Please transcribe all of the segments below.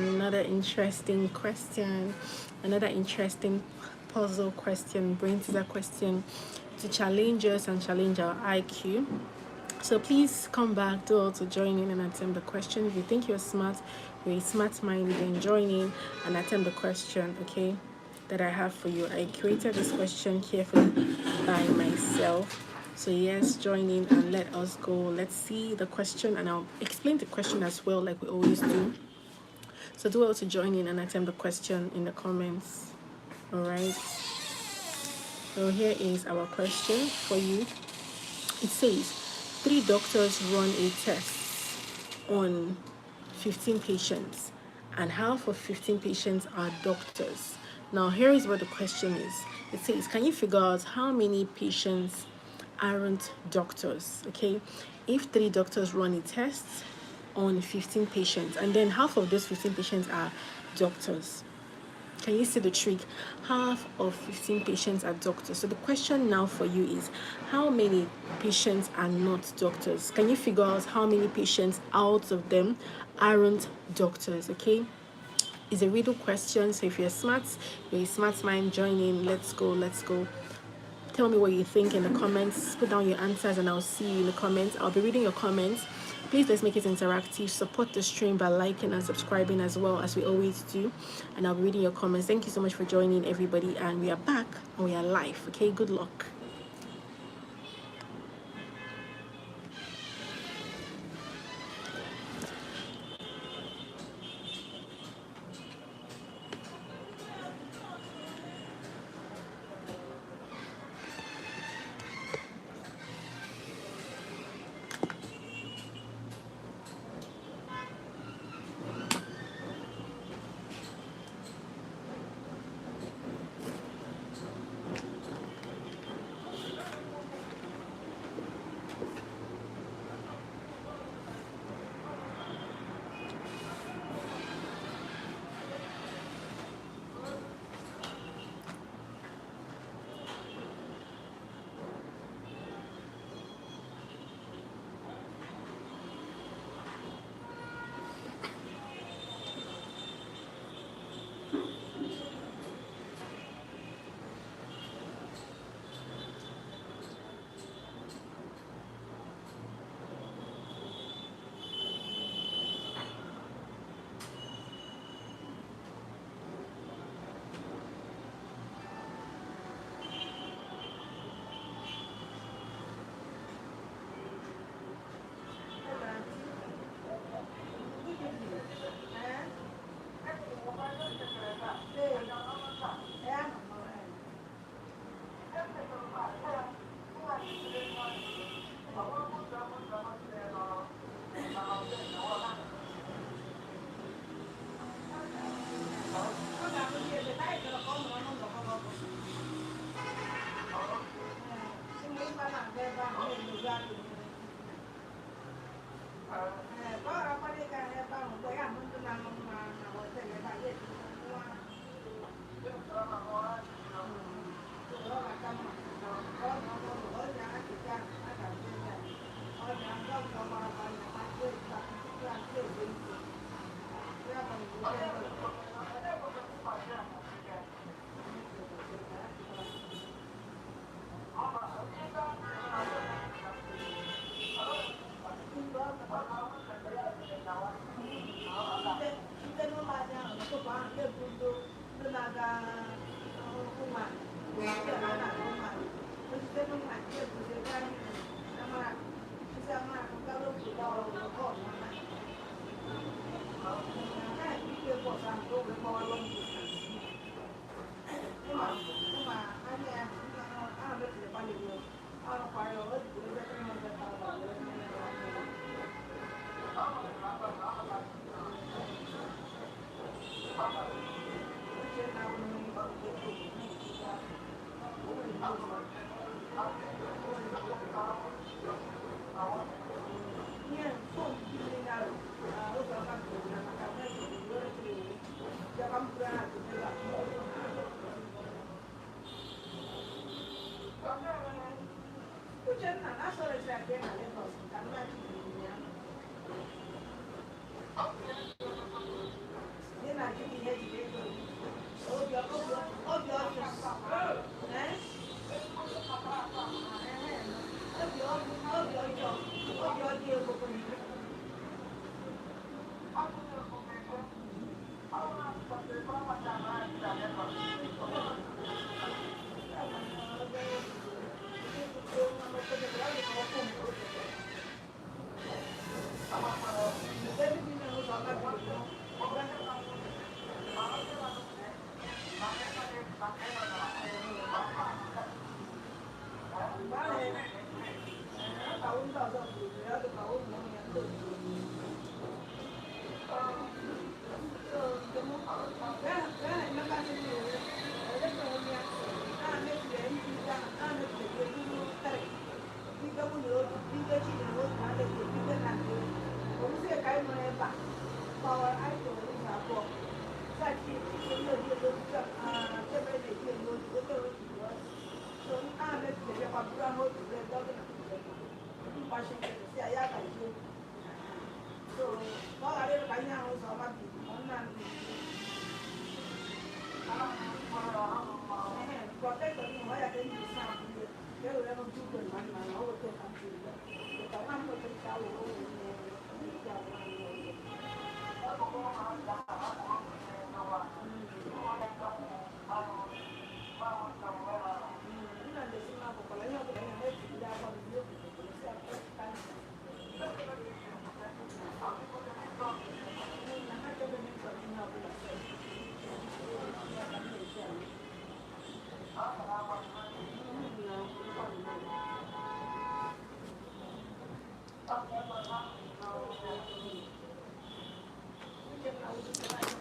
another interesting question, another interesting puzzle question, brain teaser question to challenge us and challenge our IQ. So please come back, do also join in and attempt the question. If you think you're smart, you're a smart mind, then join in and attempt the question, okay, that I have for you. I created this question carefully by myself. So yes, join in and let us go. Let's see the question and I'll explain the question as well like we always do. So do also join in and attempt the question in the comments. All right. So here is our question for you. It says, 3 doctors run a test on 15 patients and half of 15 patients are doctors. Now here is what the question is. It says, can you figure out how many patients aren't doctors? Okay, if 3 doctors run a test on 15 patients and then half of those 15 patients are doctors, can you see the trick? Half of 15 patients are doctors. So the question now for you is, how many patients are not doctors? Can you figure out how many patients out of them aren't doctors? Okay, it's a riddle question. So if you're smart, you're a smart mind, join in. Let's go, let's go. Tell me what you think in the comments. Put down your answers and I'll see you in the comments. I'll be reading your comments. Please let's make it interactive. Support the stream by liking and subscribing as well, as we always do. And I'll be reading your comments. Thank you so much for joining, everybody. And we are back and we are live. Okay, good luck.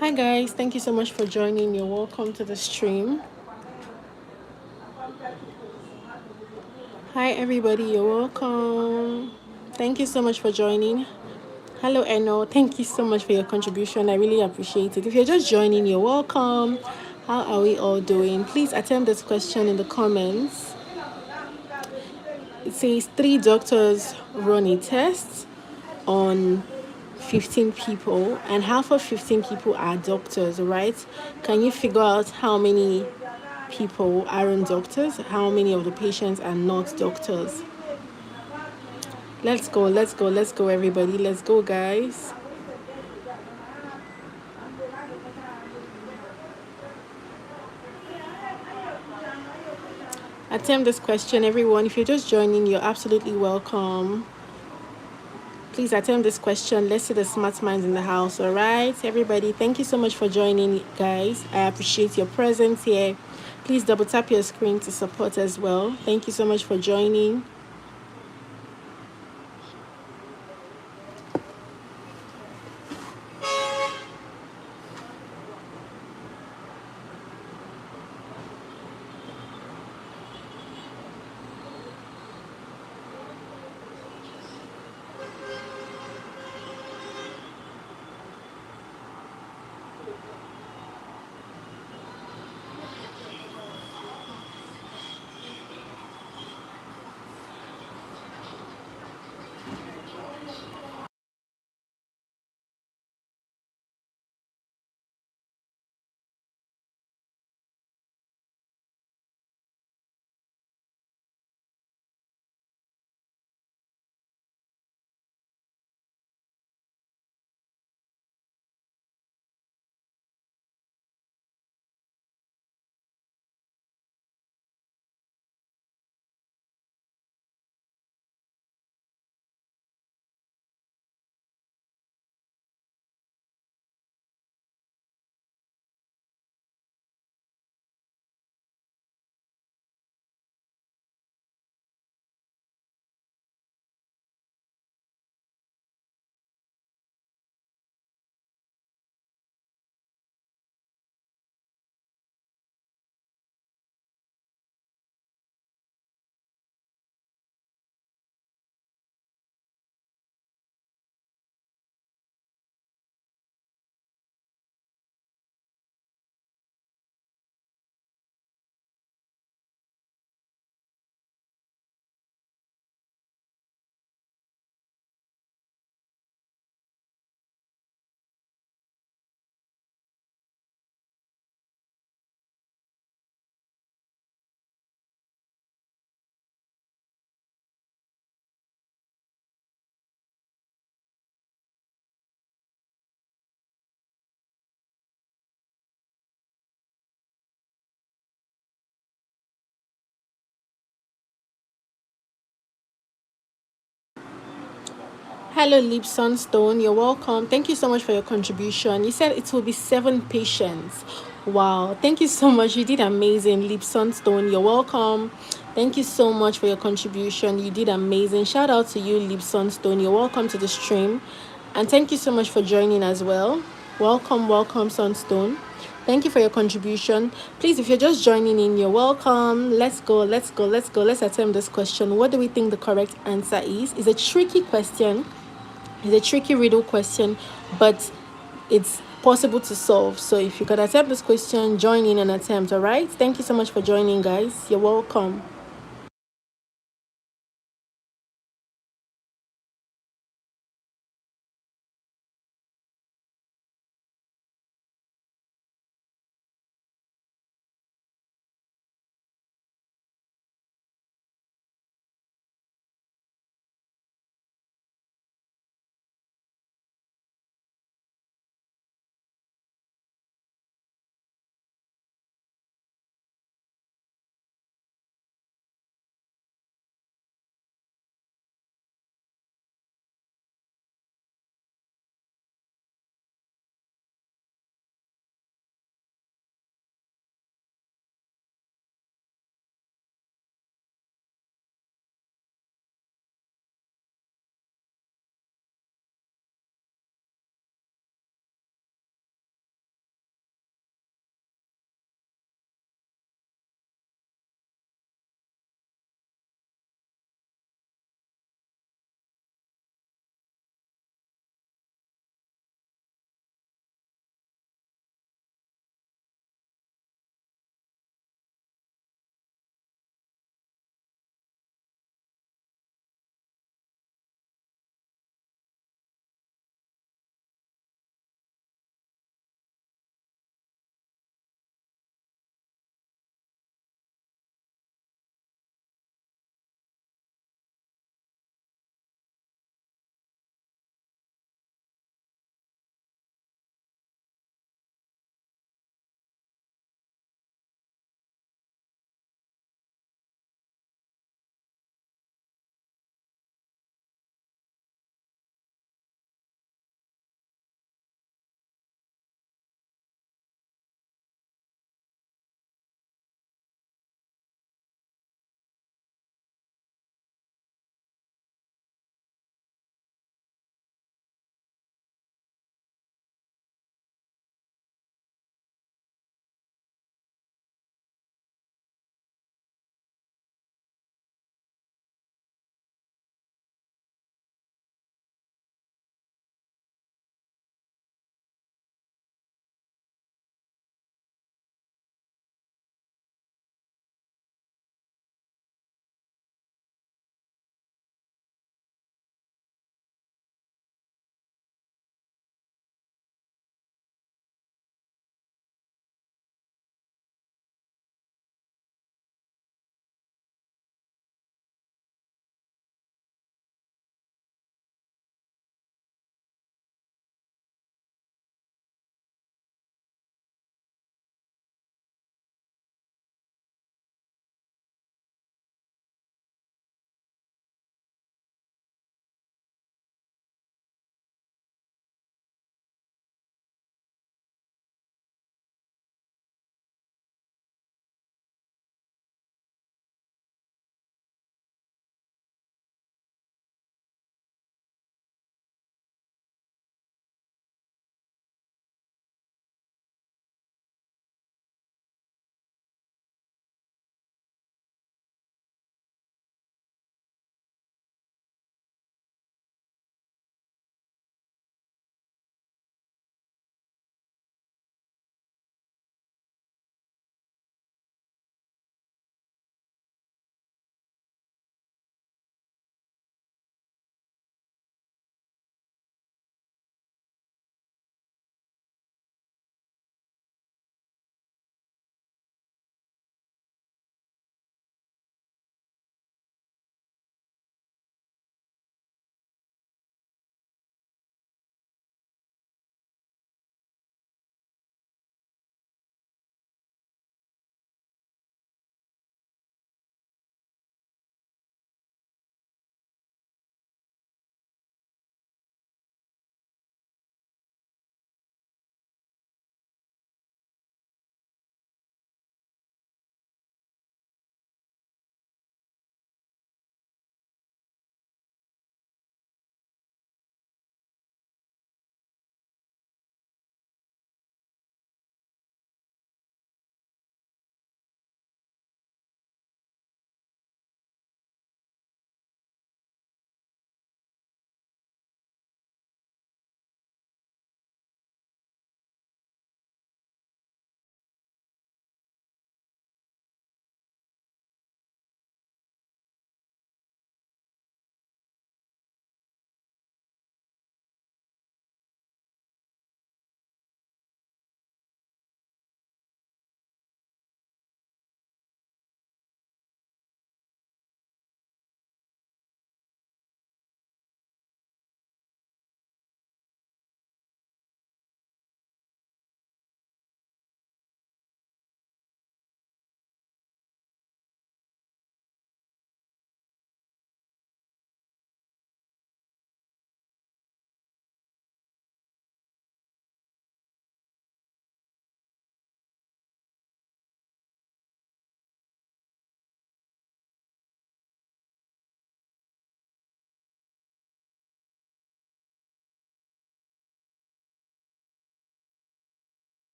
Hi guys, thank you so much for joining. You're welcome to the stream. Hi everybody, you're welcome. Thank you so much for joining. Hello Eno, thank you so much for your contribution. I really appreciate it. If you're just joining, you're welcome. How are we all doing? Please attempt this question in the comments. It says 3 doctors run a test on 15 people, and half of 15 people are doctors, right? Can you figure out how many people aren't doctors? How many of the patients are not doctors? Let's go, everybody. Let's go, guys. Attempt this question, everyone. If you're just joining, you're absolutely welcome. Please attempt this question. Let's see the smart minds in the house. All right, everybody. Thank you so much for joining, guys. I appreciate your presence here. Please double tap your screen to support as well. Thank you so much for joining. Hello, Lip Sunstone. You're welcome. Thank you so much for your contribution. You said it will be 7 patients. Wow. Thank you so much. You did amazing, Lip Sunstone. You're welcome. Thank you so much for your contribution. You did amazing. Shout out to you, Lip Sunstone. You're welcome to the stream. And thank you so much for joining as well. Welcome, Sunstone. Thank you for your contribution. Please, if you're just joining in, you're welcome. Let's go. Let's attempt this question. What do we think the correct answer is? It's a tricky question. It's a tricky riddle question, but it's possible to solve. So if you could attempt this question, join in and attempt, all right? Thank you so much for joining, guys. You're welcome.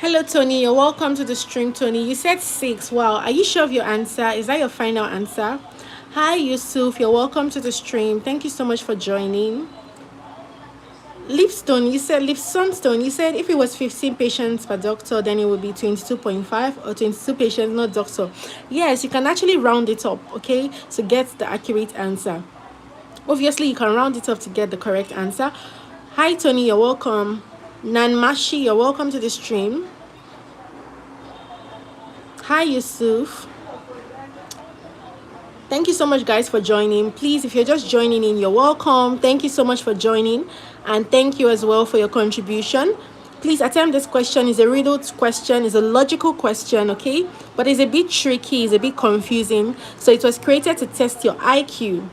Hello, Tony. You're welcome to the stream, Tony. You said 6. Wow. Are you sure of your answer? Is that your final answer? Hi, Yusuf. You're welcome to the stream. Thank you so much for joining. Lipstone, you said Lipsonstone, you said if it was 15 patients per doctor, then it would be 22.5 or 22 patients, not doctor. Yes, you can actually round it up, okay, to get the accurate answer. Obviously, you can round it up to get the correct answer. Hi, Tony, you're welcome. Nanmashi, you're welcome to the stream. Hi, Yusuf. Thank you so much, guys, for joining. Please, if you're just joining in, you're welcome. Thank you so much for joining, and thank you as well for your contribution. Please attempt this question. Is a riddle question, is a logical question, okay, but it's a bit tricky, it's a bit confusing, so it was created to test your IQ.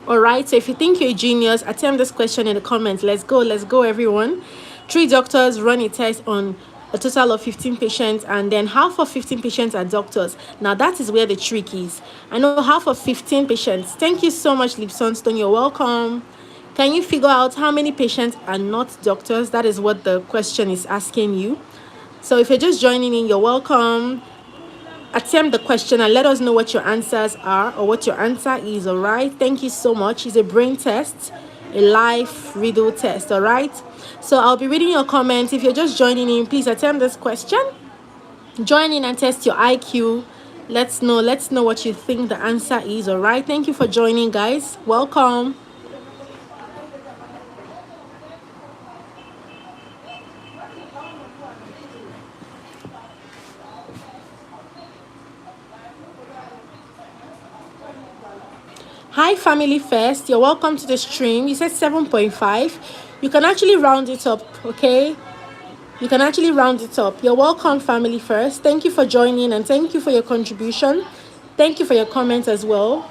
All right, so if you think you're a genius, attempt this question in the comments. Let's go, everyone. 3 doctors run a test on a total of 15 patients, and then half of 15 patients are doctors. Now that is where the trick is. I know half of 15 patients. Thank you so much, Lipsonstone. You're welcome. Can you figure out how many patients are not doctors? That is what the question is asking you. So if you're just joining in, you're welcome. Attempt the question and let us know what your answers are or what your answer is. All right, thank you so much. It's a brain test, a live riddle test. All right, so I'll be reading your comments. If you're just joining in, please attempt this question, join in and test your IQ. Let's know what you think the answer is. All right, thank you for joining, guys. Welcome. Hi, family first. You're welcome to the stream. You said 7.5. You can actually round it up, okay? You can actually round it up. You're welcome, family first. Thank you for joining and thank you for your contribution. Thank you for your comments as well.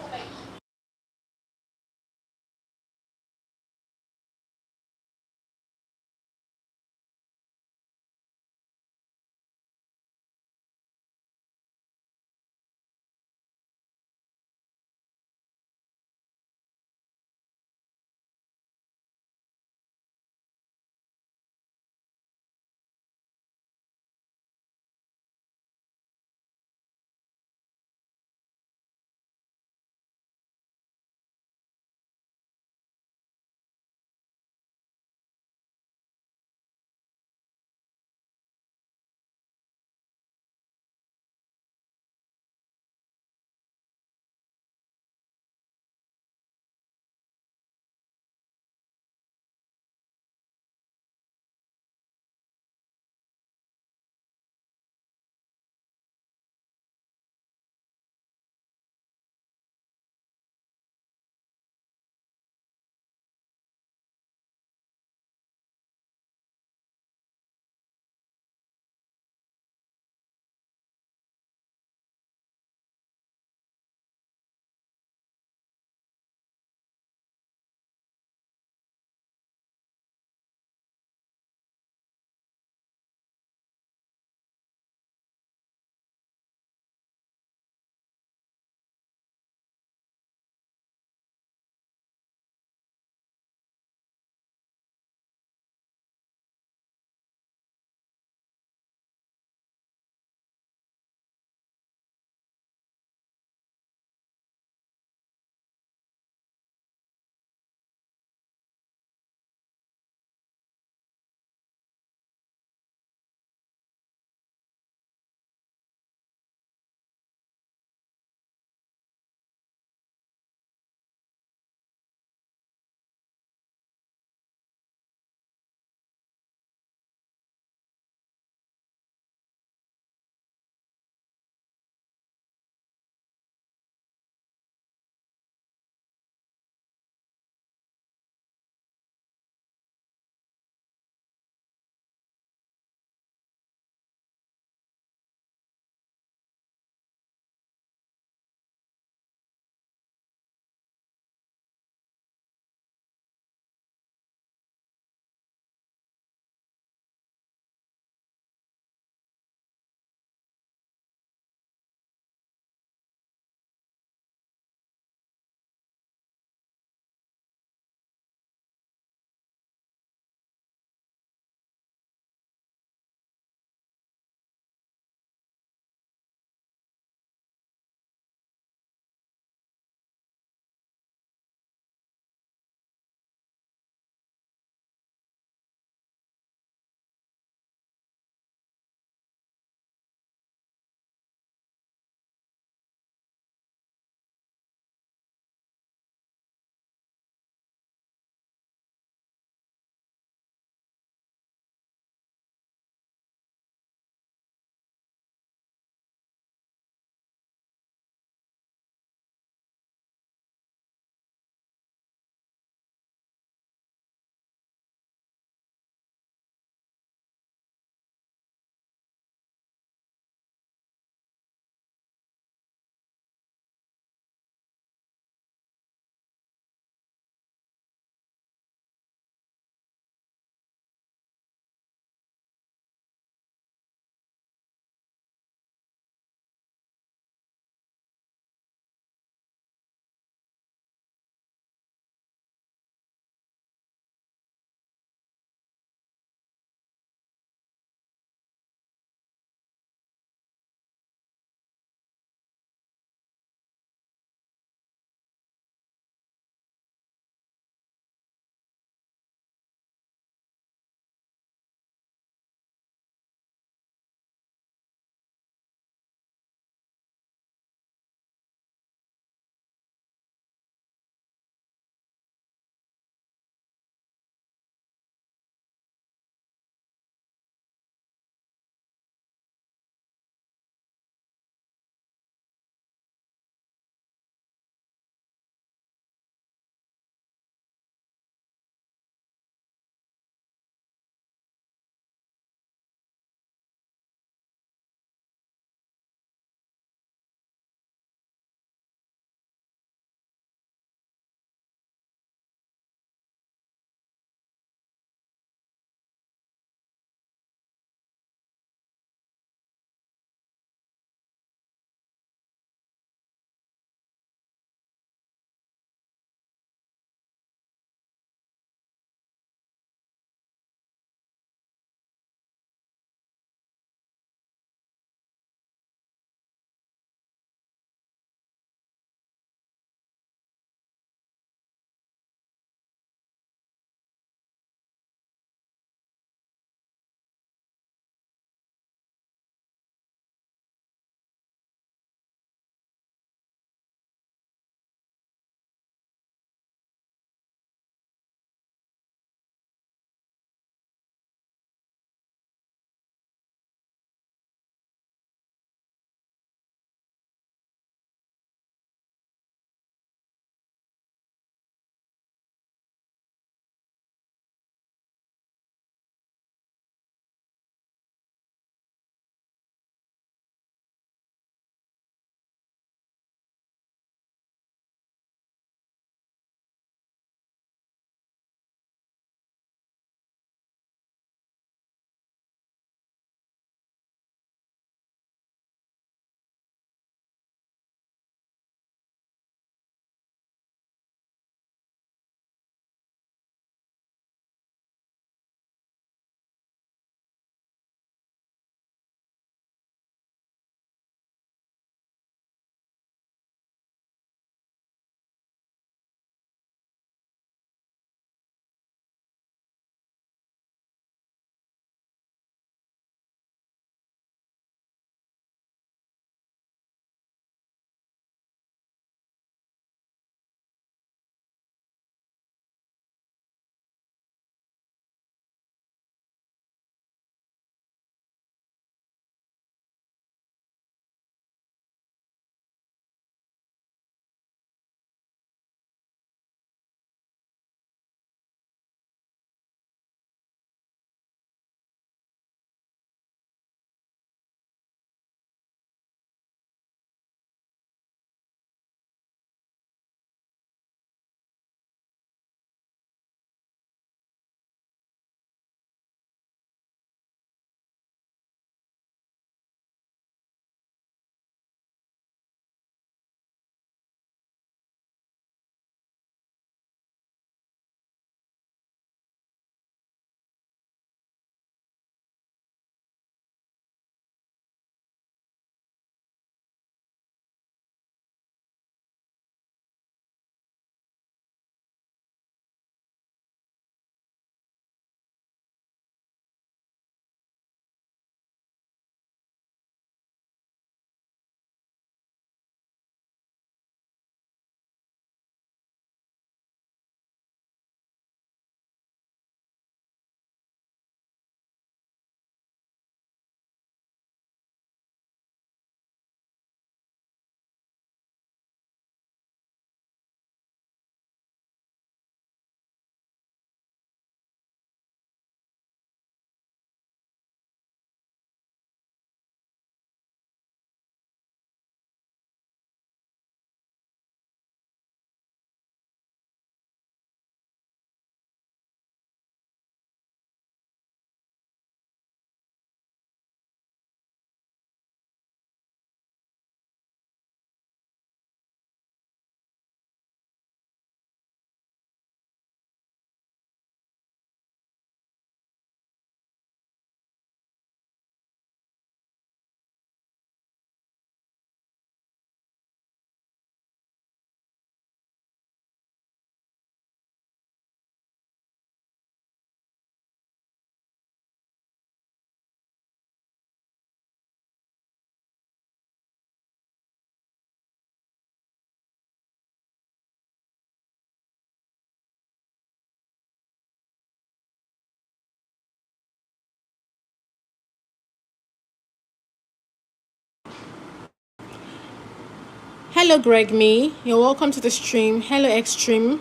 Hello, Greg Me. You're welcome to the stream. Hello, Extreme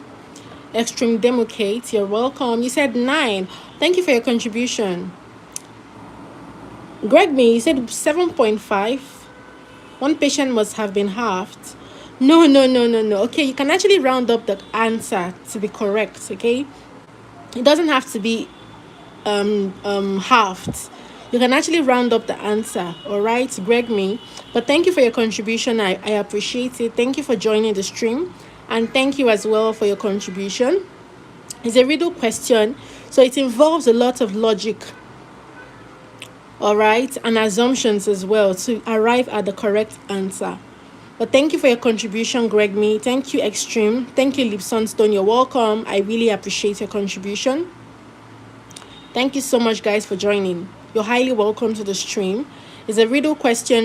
Democate. You're welcome. You said 9. Thank you for your contribution. Greg Me, you said 7.5. One patient must have been halved. No. Okay, you can actually round up the answer to be correct. Okay, it doesn't have to be halved. You can actually round up the answer. All right, Greg Me. But thank you for your contribution. I appreciate it. Thank you for joining the stream, and thank you as well for your contribution. It's a riddle question, so it involves a lot of logic, all right, and assumptions as well to arrive at the correct answer. But thank you for your contribution, Greg Me. Thank you, Extreme. Thank you, Lip Sunstone. You're welcome. I really appreciate your contribution. Thank you so much, guys, for joining. You're highly welcome to the stream. It's a riddle question.